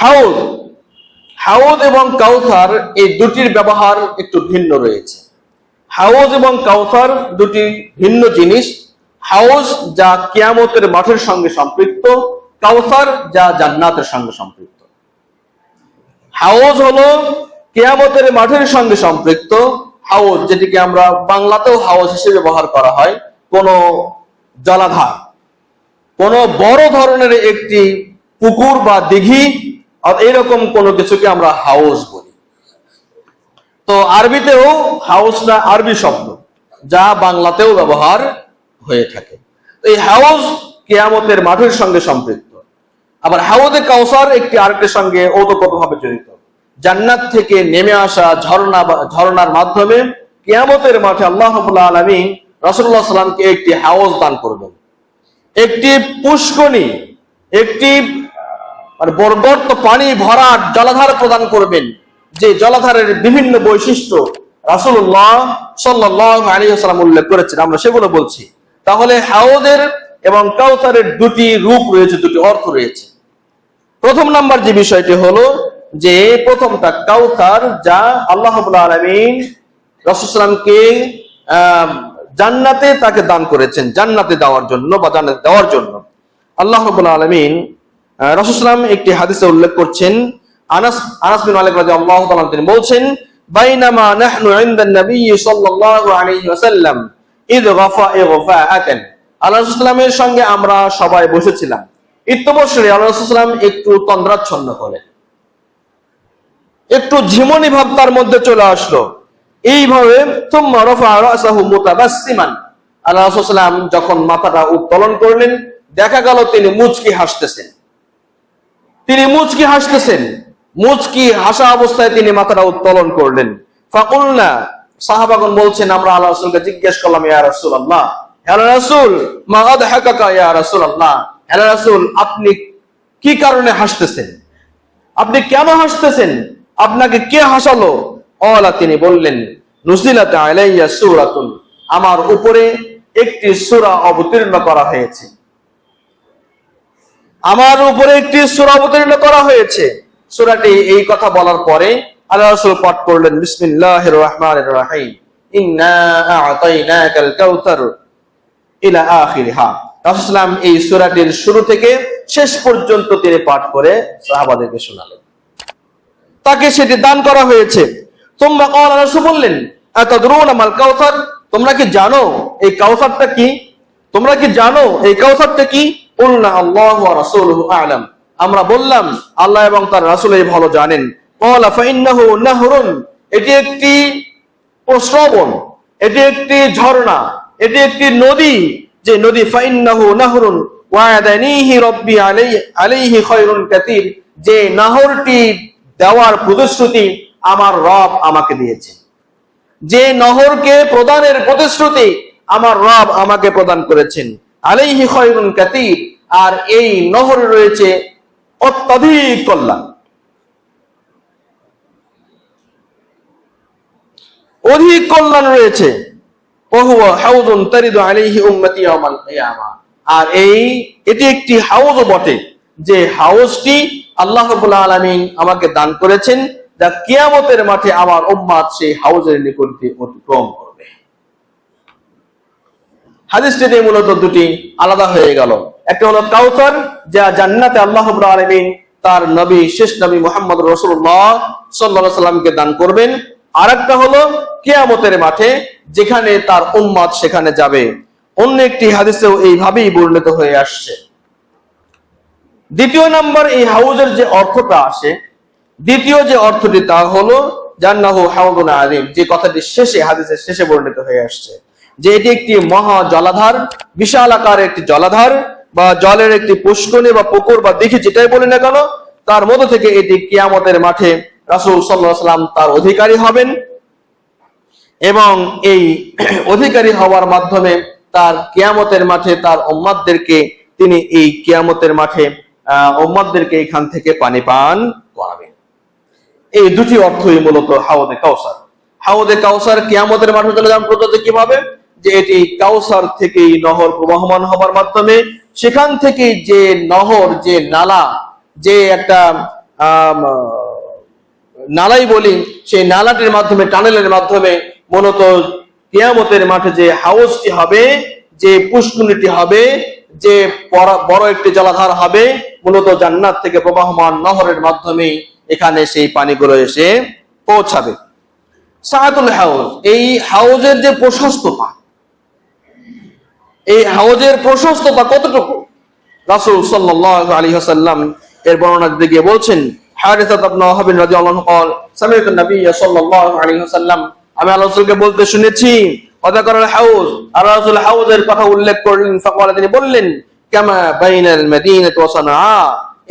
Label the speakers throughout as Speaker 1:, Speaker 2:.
Speaker 1: হাউদ হাউদ এবং কাউসার এই দুটির ব্যবহার একটু ভিন্ন রয়েছে। হাউজ এবং কাউসার দুটি ভিন্ন জিনিস। হাউজ যা কিয়ামতের মাঠের সঙ্গে সম্পৃক্ত, কাউসার যা জান্নাতের সঙ্গে সম্পৃক্ত। হাউজ হলো কিয়ামতের মাঠের সঙ্গে সম্পৃক্ত। হাউজ যেটিকে আমরা বাংলাতেও হাউজ হিসেবে ব্যবহার করা হয়, কোন জলাধার, কোন বড় ধরনের একটি পুকুর বা দিঘি, এরকম কোনো কিছুকে আমরা হাউজ বলি। তো আরবিতেও হাউজটা আরবি শব্দ, যা বাংলাতেও ব্যবহার হয়ে থাকে। এই হাউজ কিয়ামতের মাঠের সঙ্গে সম্পৃক্ত। আবার হাউজে কাউসার একটি আরেকটির সঙ্গে ওতপ্রোতভাবে জড়িত। জান্নাত থেকে নেমে আসা ঝর্ণার মাধ্যমে কিয়ামতের মাঠে আল্লাহ রাব্বুল আলামিন রাসূলুল্লাহ সাল্লাল্লাহু আলাইহি ওয়াসাল্লামকে একটি হাউজ দান করবেন, একটি পুষ্করণী, একটি বরগর্ত পানি ভরা জলাধার প্রদান করবেন, যে জলাধারের বিভিন্ন বৈশিষ্ট্য রাসূলুল্লাহ সাল্লাল্লাহু আলাইহি ওয়াসাল্লাম উল্লেখ করেছেন, আমরা সেগুলো বলছি। তাহলে হাউজের এবং কাউসারের দুটি রূপ রয়েছে, দুটি অর্থ রয়েছে। প্রথম নাম্বার যে বিষয়টি হলো যে প্রথমটা কাউসার, যা আল্লাহ রাব্বুল আলামিন রাসূল সাল্লাল্লাহু আলাইহি ওয়াসাল্লামকে জান্নাতে তাকে দান করেছেন, জান্নাতে দেওয়ার জন্য বা জান্নাতে দেওয়ার জন্য। আল্লাহ রাব্বুল আলামিন রাসূল সাল্লাল্লাহু আলাইহি ওয়াসাল্লাম একটি হাদিসে উল্লেখ করছেন, আনাস বিন মালিক রাদিয়াল্লাহু তাআলা তিনি বলছেন, বাইনামা নাহনু ইনদান নবী সাল্লাল্লাহু আলাইহি ওয়াসাল্লাম ইদ গাফা ইগফাআতান। আল্লাহ রাসূল সাল্লাল্লাহু আলাইহি ওয়াসাল্লামের সঙ্গে আমরা সবাই বসেছিলাম, ইত্যবসরে আল্লাহ রাসূল সাল্লাল্লাহু আলাইহি ওয়াসাল্লাম একটু তন্দ্রাচ্ছন্ন হলেন, একটু ঝিমুনি ভাব তার মধ্যে চলে আসলো। এইভাবে তুম্মা রাফা রাসাহু মুতাবাসসিমান, আল্লাহ রাসূল সাল্লাল্লাহু আলাইহি ওয়াসাল্লাম যখন মাথাটা উত্তোলন করলেন, দেখা গেল তিনি মুচকি হাসতেছেন। তিনি মুচকি হাসতেছেন, মুচকি হাসা অবস্থায় তিনি মাথাটা উত্তোলন করলেন। ফাকুলনা, সাহাবাগণ বলছেন, আমরা আল্লাহ রাসূলকে জিজ্ঞেস করলাম, ইয়া রাসূলুল্লাহ, হে আল্লাহর রাসূল, মা আদহাকাকা ইয়া রাসূলুল্লাহ, হে আল্লাহর রাসূল, আপনি কি কারণে হাসতেছেন? আপনি কেন হাসতেছেন? আপনাকে কে হাসালো? ওয়ালা, তিনি বললেন, নুজিলাত আলাইয়া সূরাতুন, আমার উপরে একটি সূরা অবতীর্ণ করা হয়েছে, আমার উপরে একটি সূরা অবতীর্ণ করা হয়েছে। সূরাটি এই কথা বলার পরে আল্লাহ রাসূল পাঠ করলেন, বিসমিল্লাহির রহমানির রহিম, ইন্না আ'তাইনাকাল কাউসার ইলা আখিরিহা। রাসূল সাল্লাল্লাহু আলাইহি ওয়াসাল্লাম এই সূরাটির শুরু থেকে শেষ পর্যন্ত তিনি পাঠ করে সাহাবাদেরকে শোনালেন, তাকে সেটি দান করা হয়েছে। তোমরা ক্বাল, রাসূল বললেন, আতাদরুনা মাল কাউসার, তোমরা কি জানো এই কাউসারটা কি? তোমরা কি জানো এই কাউসারটা কি? কুলনা আল্লাহু ওয়া রাসূলুহু আ'লাম, আমরা বললাম, আল্লাহ এবং তার রাসূলই ভালো জানেন। ক্বালা ফাইন্নাহু নাহরুন, এটি একটি প্রস্রবণ, এটি একটি ঝর্ণা, এটি একটি নদী, যে নদী ফাইন্নাহু নাহরুন ওয়া'দানিহি রাব্বি আলাইহি খায়রুন কাতীর, যে নহরটি দেওয়ার প্রতিশ্রুতি আমার রব আমাকে দিয়েছে, যে নহরকে প্রদানের প্রতিশ্রুতি আমার রব আমাকে প্রদান করেছেন। আলাইহি খায়রুন কাতীর, আর এই নহরে রয়েছে অত্যধিক কল্যাণ, অধিক কল্যাণ রয়েছে। ওহুয়া হাউযুন তারিদু আলাইহি উম্মতি ইয়াওমাল কিয়ামা, আর এটি একটি হাউজ বটে, যে হাউজটি আল্লাহ রাব্বুল আলামিন আমাকে দান করেছেন, যা কিয়ামতের মাঠে আমার উম্মত সেই হাউজের নিকট দিয়ে অতিক্রম করবে। হাদিসটিতে মূলত দুটি আলাদা হয়ে গেল। একটা হলো কাউসার, যা জান্নাতে আল্লাহ রাব্বুল আলামিন তার নবী, শেষ নবী মুহাম্মদ রাসূলুল্লাহ সাল্লাল্লাহু আলাইহি ওয়াসাল্লামকে দান করবেন। আর একটা হলো কিয়ামতের মাঠে, যেখানে তার উম্মত সেখানে যাবে। অন্য একটি হাদিসেও এইভাবেই বর্ণিত হয়ে আসছে। দ্বিতীয় নাম্বার, এই হাউজের যে অর্থটা আসে, দ্বিতীয় যে অর্থটি তা হলো জান্নাহু হাউজুন আযীম, যে কথাটি শেষে, হাদিসের শেষে বর্ণিত হয়ে আসছে, যে এটি একটি মহা জলাধার, বিশাল আকারের একটি জলাধার বা জলের একটি পুষ্করণী বা পুকুর বা দিঘি, যেটাই বলি না কেন, তার মধ্যে থেকে এটি কিয়ামতের মাঠে রাসূল সাল্লাল্লাহু আলাইহি ওয়াসাল্লাম তার অধিকারী হবেন, এবং এই অধিকারী হওয়ার মাধ্যমে তার কিয়ামতের মাঠে তার উম্মতদেরকে তিনি এই কিয়ামতের মাঠে উম্মতদেরকে এখান থেকে পানি পান করাবেন। এই দুটি অর্থই মূলত হাউজে কাউসার। হাউজে কাউসার কিয়ামতের মাঠে চলে যান প্রতিটি কিভাবে, যে এটি কাউসার থেকেই নহর প্রবাহমান হবার মাধ্যমে, সেখান থেকে যে নহর, যে নালা, যে একটা নালাই বলি, সেই নালাটির মাধ্যমে, টানেলের মাধ্যমে মূলত কিয়ামতের মাঠে যে হাউজটি হবে, যে পুষ্কুনিটি হবে, যে বড় একটি জলাধার হবে, মূলত জান্নাত থেকে প্রবাহমান নহরের মাধ্যমে এখানে সেই পানিগুলো এসে পৌঁছাবে। সাআতুল হাউজ, এই হাউজের যে প্রশস্ততা, এই হাউজের প্রশস্ততা কতটুকু? রাসূল সাল্লাল্লাহু আলাইহি ওয়াসাল্লাম এর বর্ণনা দিতে গিয়ে বলছেন, হারিসা ইবনে ওয়াহাব রাদিয়াল্লাহু আনহু قال سمعت النبي صلى الله عليه وسلم, আমি আল্লাহর রাসূলকে বলতে শুনেছি, ওয়াযাকারাল হাউজ, আর রাসূল হাউজের কথা উল্লেখ করলেন। ফাকাল, তিনি বললেন, কামা বাইনাল মাদিনাতি ওয়া সানআ,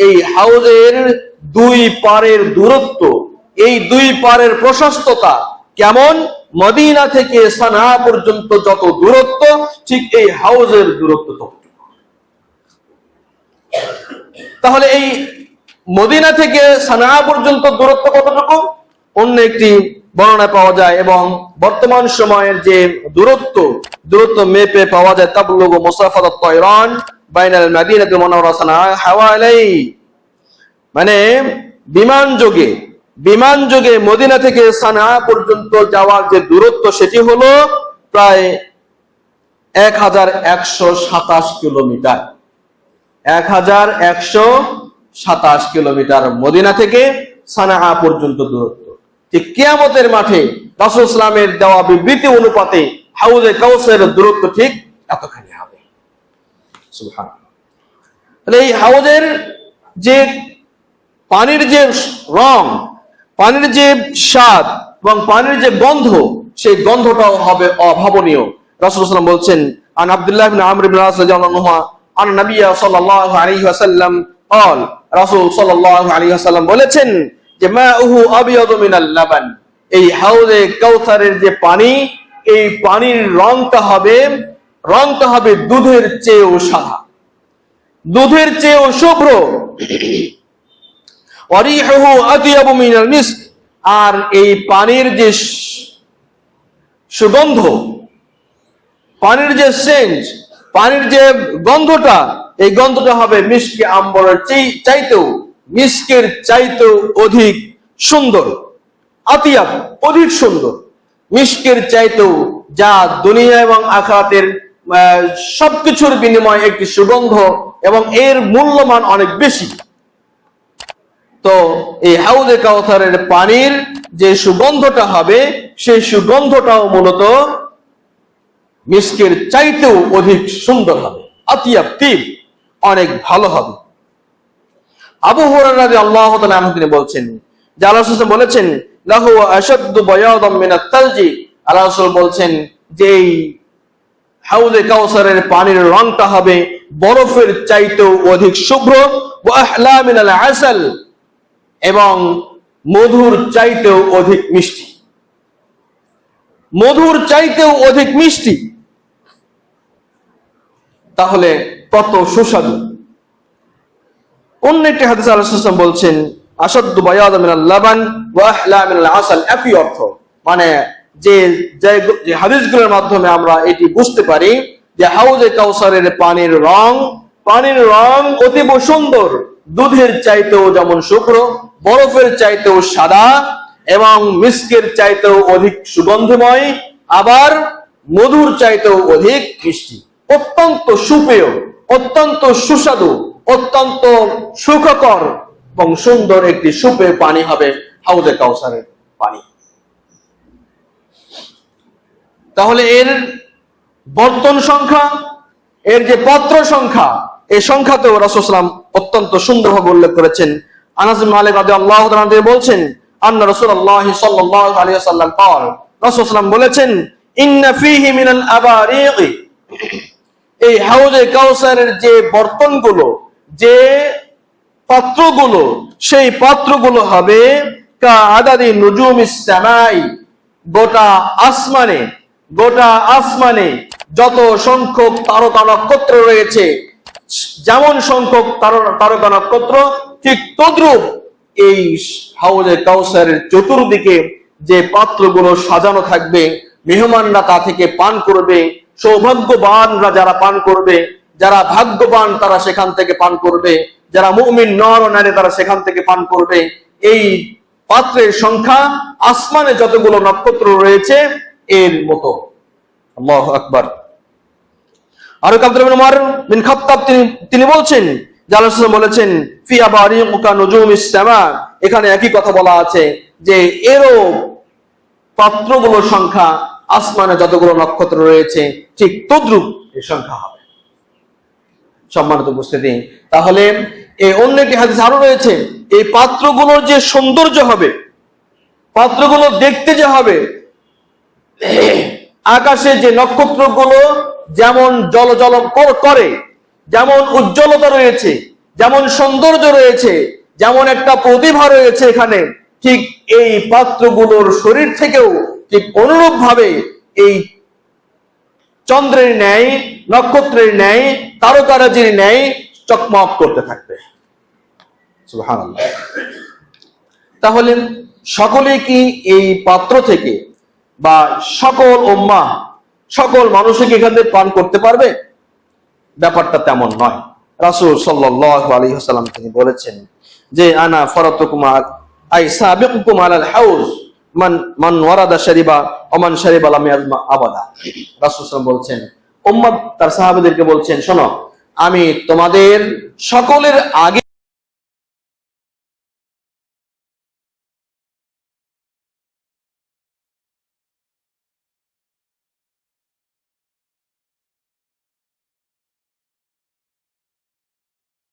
Speaker 1: এই হাউজের দুই পারের দূরত্ব, এই দুই পারের প্রশস্ততা কেমন? মদিনা থেকে সানআ পর্যন্ত যত দূরত্ব, ঠিক এই হাউজের দূরত্ব ততটুকু। তাহলে এই মদিনা থেকে সানআ পর্যন্ত দূরত্ব কতটুকু? অন্য একটি বর্ণনা পাওয়া যায়, এবং বর্তমান সময়ের যে দূরত্ব মেপে পাওয়া যায়, তাবলুগু মুসাফাতাত তায়রান বাইনাল মাদিনাতিল মুনাওয়ারা সানআ হাওয়ালাই, মানে বিমান যোগে মদিনা থেকে সানআ পর্যন্ত যাওয়ার যে দূরত্ব, সেটি হলো প্রায় 1127 কিলোমিটার। 1127 কিলোমিটার মদিনা থেকে সানআ পর্যন্ত দূরত্ব। ঠিক কিয়ামতের মাঠে রাসূল সাল্লাল্লাহু আলাইহি ওয়াসাল্লামের দেওয়া বিবৃতি অনুপাতে হাউজে কাউসারের দূরত্ব ঠিক এতখানি হবে। সুবহানাল্লাহ। এই হাউজের যে পানির যে রং, পানির যে স্বাদ এবং পানির যে গন্ধ, সেই গন্ধটাও হবে অভাবনীয়। রাসূল সাল্লাল্লাহু আলাইহি ওয়াসাল্লাম বলছেন, আন আব্দুল্লাহ ইবনে আমর ইবনে আস রাদিয়াল্লাহু আনহু আন নবী সাল্লাল্লাহু আলাইহি ওয়াসাল্লাম قال, রাসূল সাল্লাল্লাহু আলাইহি ওয়াসাল্লাম বলেছেন যে মাউহু আবিয়াদু মিনাল লাবান, এই হাউজে কাউসারের যে পানি, এই পানির রংটা হবে দুধের চেয়েও সাদা, দুধের চেয়েও শুভ্র। ওয়ারিহুহু আতিয়াবু মিনাল মিস্ক, আর এই পানির যে সুগন্ধ, পানির যে সেন্ট, পানির যে গন্ধটা, এই গন্ধটা হবে মিশকে আম্বরের চাইতেও, মিস্কের চাইতেও অধিক সুন্দর। আতিয়াব, অধিক সুন্দর, মিস্কের চাইতেও, যা দুনিয়া এবং আখিরাতের সবকিছুর বিনিময়ে একটি সুগন্ধ, এবং এর মূল্যমান অনেক বেশি। তো এই হাউজে কাউসারের পানির যে সুগন্ধটা হবে, সেই সুগন্ধটাও মূলত মিস্কের চাইতেও অধিক সুন্দর হবে, আতিয়াব, তিব, অনেক ভালো হবে। আবু হুরায়রা রাদিয়াল্লাহু তাআলা আনহু তিনি বলছেন যে আল্লাহ রাসূল বলেছেন, লাহু আশাদ্দু বায়াদাম মিনাত তালজি, আল্লাহ রাসূল বলছেন যে এই হাউজে কাউসারের পানির রংটা হবে বরফের চাইতেও অধিক শুভ্র, ওয়া আহলা মিনাল আসাল, এবং মধুর চাইতেও অধিক মিষ্টি, মধুর চাইতেও অধিক মিষ্টি। তাহলে কত সুস্বাদু। অন্য একটি হাদিসে আল্লাহ রাসূল বলছেন, আশাদ্দু বায়াদাম মিনাল লাবান ওয়া আহলা মিনাল আসাল, একই অর্থ। মানে যে হাদিসগুলোর মাধ্যমে আমরা এটি বুঝতে পারি যে হাউজে কাউসারের পানির রং অতীব সুন্দর, দুধের চাইতেও যেমন শুভ্র, বরফের চাইতেও সাদা, এবং মিস্কের চাইতেও অধিক সুগন্ধময়, আবার মধুর চাইতেও অধিক মিষ্টি। অত্যন্ত সুপেয়, অত্যন্ত সুস্বাদু, অত্যন্ত সুখকর এবং সুন্দর একটি সুপেয় পানি হবে হাউজে কাউসারের পানি। তাহলে এর বর্তন সংখ্যা, এর যে পাত্র সংখ্যা, এই সংখ্যাতেও রাসূল সাল্লাল্লাহু আলাইহি ওয়াসাল্লাম অত্যন্ত সুন্দরভাবে উল্লেখ করেছেন। আনাস বিন মালিক রাদিয়াল্লাহু তাআলা তিনি বলছেন, আন্না রাসূলুল্লাহ সাল্লাল্লাহু আলাইহি ওয়াসাল্লাম قال, রাসূল সাল্লাল্লাহু আলাইহি ওয়াসাল্লাম বলেছেন, ইন্না ফীহি মিনাল আবারিগ, এই হাউজে কাউসারের যে বর্তনগুলো, যে পাত্রগুলো, সেই পাত্রগুলো হবে কা আদাদি নুজুমিস সামাই, গোটা আসমানে যত সংখ্যক তারকা নক্ষত্র রয়েছে, যেমন সংখ্যক তারকা নক্ষত্র, ঠিক তদ্রূপ এই হাউজে কাউসারের চতুর্দিকে যে পাত্রগুলো সাজানো থাকবে, মেহমানরা তা থেকে পান করবে, সৌভাগ্যবানরা যারা পান করবে, যারা ভাগ্যবান তারা সেখান থেকে পান করবে, যারা মুমিন নর ও নারী তারা সেখান থেকে পান করবে। এই পাত্রের সংখ্যা আসমানে যতগুলো নক্ষত্র রয়েছে এর মতো। আল্লাহু আকবার। আরো আব্দুল্লাহ ইবনে উমর বিন খাত্তাব তিনি বলছেন যে আল্লাহ রাসূল বলেছেন ফি আবারিকা নুজুমিস সামা, এখানে একই কথা বলা আছে যে এরও পাত্রগুলোর সংখ্যা আসমানে যতগুলো নক্ষত্র রয়েছে ঠিক তদ্রূপ এর সংখ্যা হবে। সম্মানিত উপস্থিতি, তাহলে এই অন্য একটি হাদিস আরো রয়েছে, এই পাত্রগুলোর যে সৌন্দর্য হবে, পাত্রগুলো দেখতে যে হবে, আকাশে যে নক্ষত্রগুলো যেমন জলজল করে, যেমন উজ্জ্বলতা রয়েছে, যেমন সৌন্দর্য রয়েছে, যেমন একটা প্রতিভা রয়েছে এখানে, ঠিক এই পাত্রগুলোর শরীর থেকেও ঠিক অনুরূপ ভাবে এই চন্দ্রের ন্যায়, নক্ষত্রের ন্যায়, তারকারাজির ন্যায় চকমক করতে থাকবে। সুবহানাল্লাহ। তাহলে সকলে কি এই পাত্র থেকে বা সকল উম্মাহ, সকল মানুষকে এখান থেকে পান করতে পারবে? ব্যাপারটা তেমন নয়। রাসূল সাল্লাল্লাহু আলাইহি ওয়াসাল্লাম তিনি বলেছেন যে আনা ফারাতুকুম আই সাবিকুকুম আলাল হাউজ মান ওয়ারাদা শারিবা ওয়া মান শারিবা লাম ইয়াজমা আবাদা। রাসূল সাল্লাল্লাহু বলছেন, উম্মত তার সাহাবাদেরকে বলছেন, শোনো, আমি তোমাদের সকলের আগে